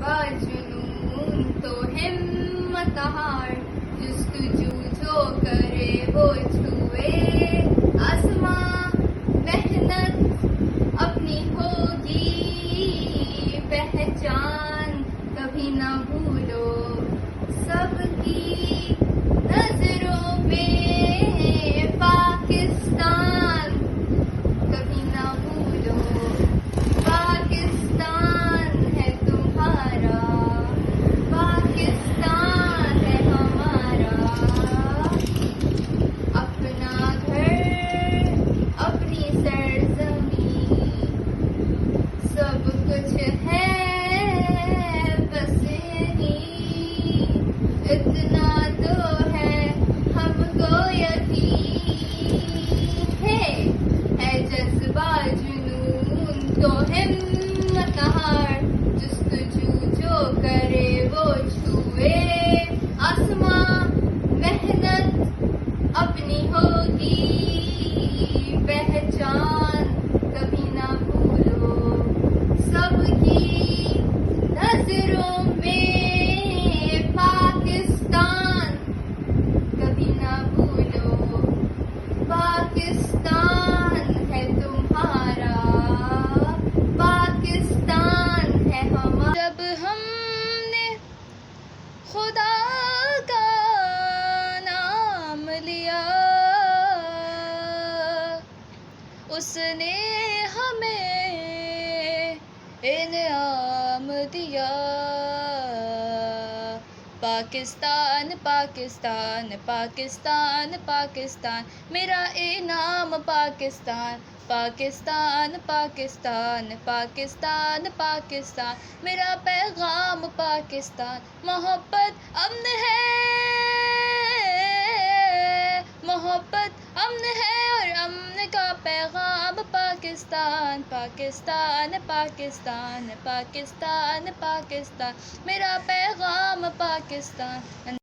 जज्बा जुनून तो हिम्मत हार, जुस्तजू जो करे वो छुए आसमां। मेहनत अपनी होगी पहचान, कभी ना भूलो सबकी नजरों में पाकिस्तान। कभी ना भूलो पाकिस्तान है तुम्हारा, पाकिस्तान है हमारा। अपना घर अपनी सरजमीं सब कुछ है बस यही, इतना तो है हमको यकीन है जज्बा जुनून तो हिम्मत हार, जुस्तजू जो करे वो छुए आसमां। मेहनत अपनी होगी पहचान, कभी ना भूलो सबकी नजरों में पाकिस्तान। कभी ना भूलो पाकिस्तान है तुम्हारा, पाकिस्तान है हमारा। जब हमने खुदा का नाम लिया, उसने हमें इनाम दिया। पाकिस्तान पाकिस्तान पाकिस्तान पाकिस्तान, मेरा इनाम पाकिस्तान। पाकिस्तान पाकिस्तान पाकिस्तान पाकिस्तान, मेरा पैगाम पाकिस्तान। मोहब्बत अमन है, मोहब्बत अमन है और अमन का पैगाम पाकिस्तान। पाकिस्तान पाकिस्तान पाकिस्तान पाकिस्तान, मेरा पैगाम पाकिस्तान।